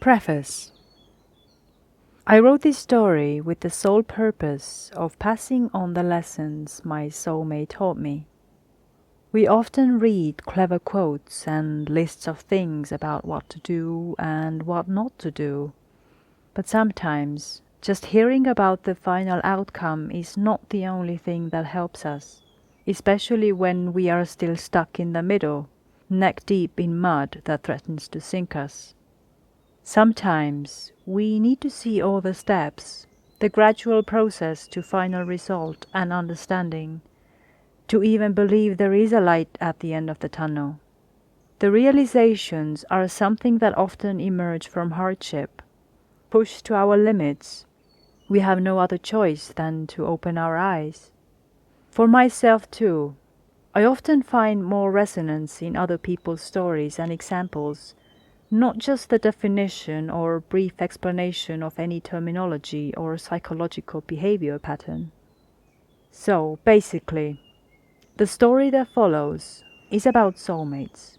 Preface. I wrote this story with the sole purpose of passing on the lessons my soulmate taught me. We often read clever quotes and lists of things about what to do and what not to do, but sometimes just hearing about the final outcome is not the only thing that helps us, especially when we are still stuck in the middle, neck deep in mud that threatens to sink us. Sometimes we need to see all the steps, the gradual process to final result and understanding, to even believe there is a light at the end of the tunnel. The realizations are something that often emerge from hardship. Pushed to our limits, we have no other choice than to open our eyes. For myself too, I often find more resonance in other people's stories and examples, not just the definition or brief explanation of any terminology or psychological behavior pattern. So, basically, the story that follows is about soulmates.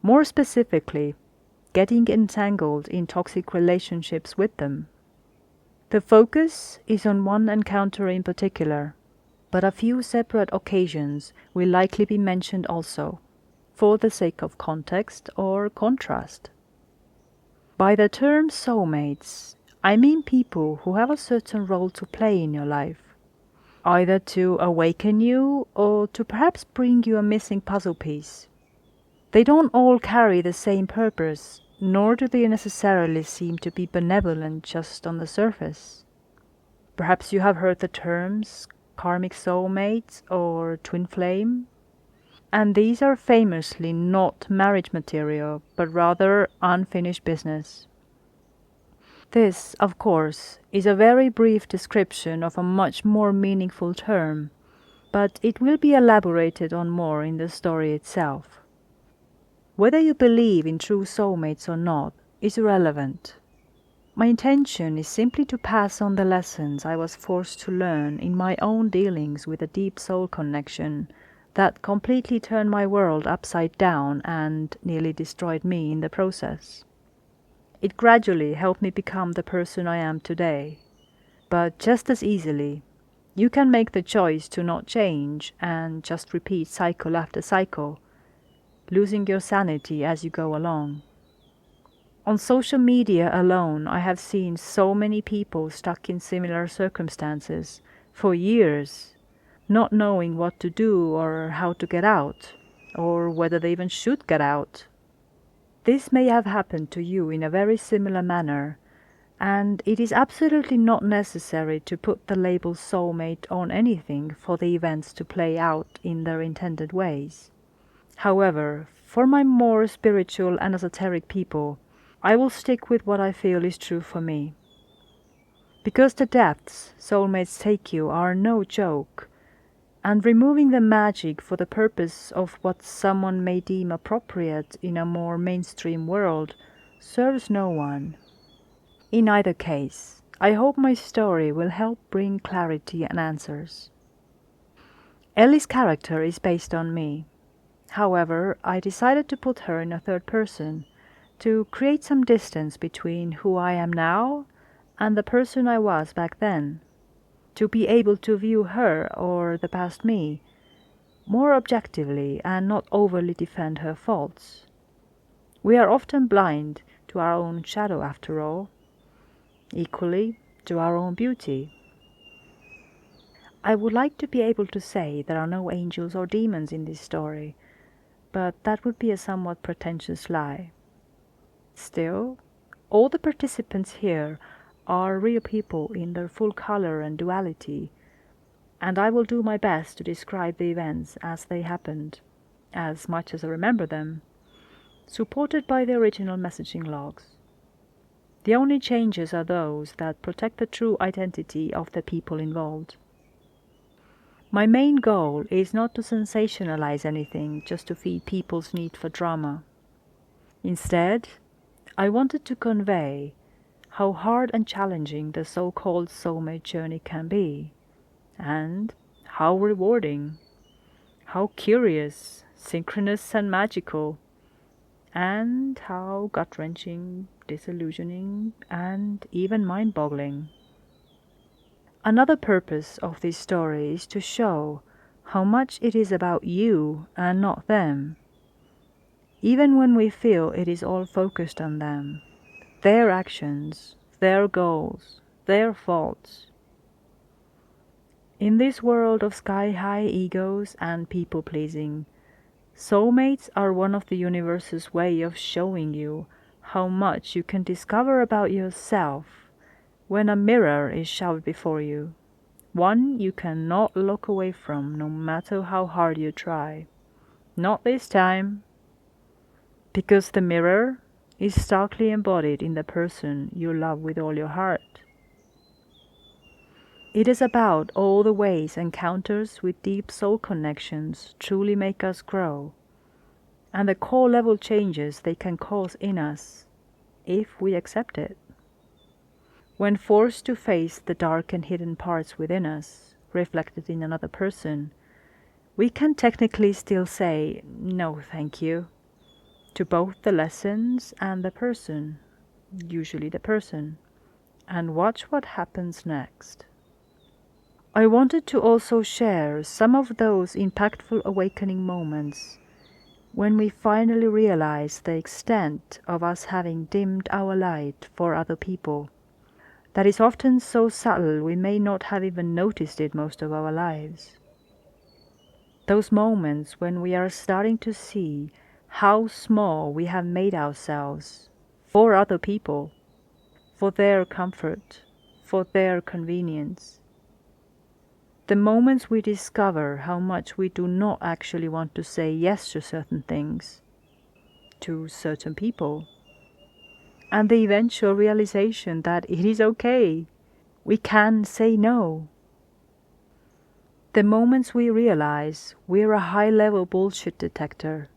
More specifically, getting entangled in toxic relationships with them. The focus is on one encounter in particular, but a few separate occasions will likely be mentioned also, for the sake of context or contrast. By the term soulmates, I mean people who have a certain role to play in your life, either to awaken you or to perhaps bring you a missing puzzle piece. They don't all carry the same purpose, nor do they necessarily seem to be benevolent just on the surface. Perhaps you have heard the terms karmic soulmates or twinflame, and these are famously not marriage material, but rather unfinished business. This, of course, is a very brief description of a much more meaningful term, but it will be elaborated on more in the story itself. Whether you believe in true soulmates or not is irrelevant. My intention is simply to pass on the lessons I was forced to learn in my own dealings with a deep soul connection that completely turned my world upside down and nearly destroyed me in the process. It gradually helped me become the person I am today. But just as easily, you can make the choice to not change and just repeat cycle after cycle, losing your sanity as you go along. On social media alone, I have seen so many people stuck in similar circumstances for years, not knowing what to do or how to get out, or whether they even should get out. This may have happened to you in a very similar manner, and it is absolutely not necessary to put the label soulmate on anything for the events to play out in their intended ways. However, for my more spiritual and esoteric people, I will stick with what I feel is true for me. Because the depths soulmates take you are no joke, and removing the magic for the purpose of what someone may deem appropriate in a more mainstream world serves no one. In either case, I hope my story will help bring clarity and answers. Elli's character is based on me. However, I decided to put her in a third person to create some distance between who I am now and the person I was back then, to be able to view her, or the past me, more objectively and not overly defend her faults. We are often blind to our own shadow after all, equally to our own beauty. I would like to be able to say there are no angels or demons in this story, but that would be a somewhat pretentious lie. Still, all the participants here are real people in their full color and duality, and I will do my best to describe the events as they happened, as much as I remember them, supported by the original messaging logs. The only changes are those that protect the true identity of the people involved. My main goal is not to sensationalize anything just to feed people's need for drama. Instead, I wanted to convey how hard and challenging the so-called soulmate journey can be, and how rewarding, how curious, synchronous and magical, and how gut-wrenching, disillusioning, and even mind-boggling. Another purpose of this story is to show how much it is about you and not them, even when we feel it is all focused on them, their actions, their goals, their faults. In this world of sky-high egos and people-pleasing, soulmates are one of the universe's way of showing you how much you can discover about yourself when a mirror is shoved before you, one you cannot look away from no matter how hard you try. Not this time, because the mirror is starkly embodied in the person you love with all your heart. It is about all the ways encounters with deep soul connections truly make us grow, and the core level changes they can cause in us if we accept it. When forced to face the dark and hidden parts within us, reflected in another person, we can technically still say no thank you to both the lessons and the person, usually the person, and watch what happens next. I wanted to also share some of those impactful awakening moments when we finally realize the extent of us having dimmed our light for other people. That is often so subtle we may not have even noticed it most of our lives. Those moments when we are starting to see how small we have made ourselves for other people, for their comfort, for their convenience. The moments we discover how much we do not actually want to say yes to certain things, to certain people, and the eventual realization that it is okay, we can say no. The moments we realize we're a high-level bullshit detector,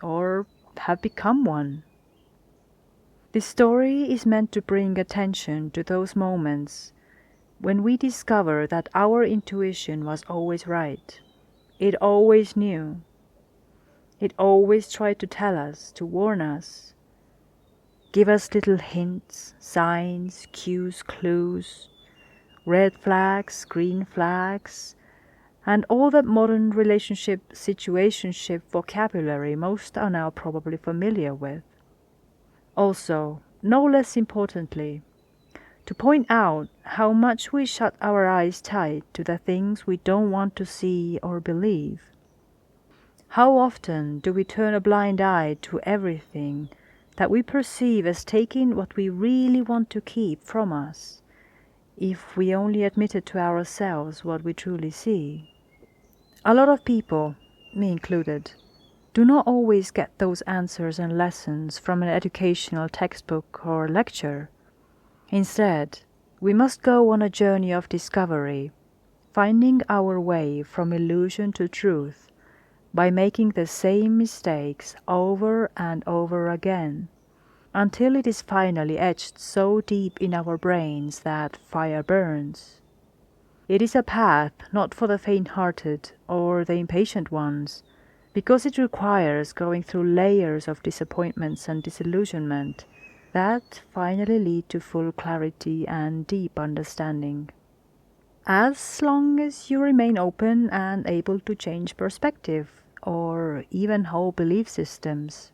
or have become one. This story is meant to bring attention to those moments when we discover that our intuition was always right. It always knew. It always tried to tell us, to warn us, give us little hints, signs, cues, clues, red flags, green flags, and all that modern relationship situationship vocabulary most are now probably familiar with. Also, no less importantly, to point out how much we shut our eyes tight to the things we don't want to see or believe. How often do we turn a blind eye to everything that we perceive as taking what we really want to keep from us, if we only admitted to ourselves what we truly see? A lot of people, me included, do not always get those answers and lessons from an educational textbook or lecture. Instead, we must go on a journey of discovery, finding our way from illusion to truth by making the same mistakes over and over again, until it is finally etched so deep in our brains that fire burns. It is a path not for the faint-hearted or the impatient ones, because it requires going through layers of disappointments and disillusionment that finally lead to full clarity and deep understanding. As long as you remain open and able to change perspective, or even whole belief systems,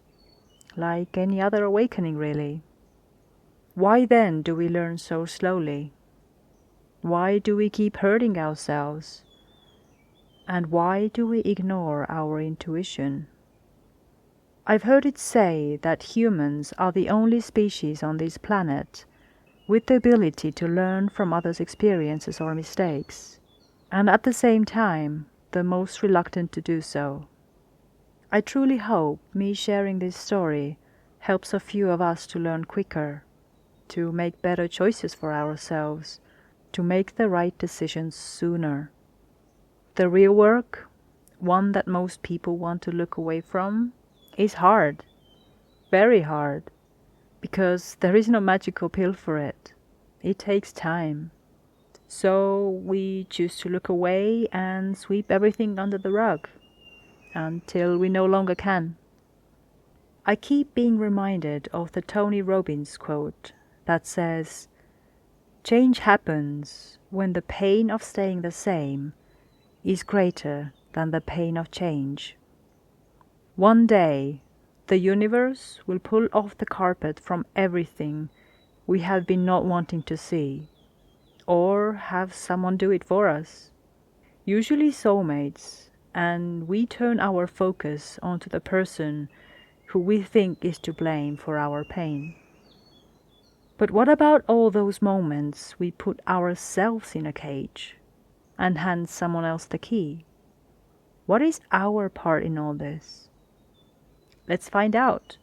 like any other awakening really. Why then do we learn so slowly? Why do we keep hurting ourselves? And why do we ignore our intuition? I've heard it say that humans are the only species on this planet with the ability to learn from others' experiences or mistakes, and at the same time, the most reluctant to do so. I truly hope me sharing this story helps a few of us to learn quicker, to make better choices for ourselves, to make the right decisions sooner. The real work, one that most people want to look away from, is hard, very hard, because there is no magical pill for it. It takes time. So we choose to look away and sweep everything under the rug until we no longer can. I keep being reminded of the Tony Robbins quote that says, "Change happens when the pain of staying the same is greater than the pain of change." One day, the universe will pull off the carpet from everything we have been not wanting to see, or have someone do it for us. Usually soulmates, and we turn our focus onto the person who we think is to blame for our pain. But what about all those moments we put ourselves in a cage and hand someone else the key? What is our part in all this? Let's find out.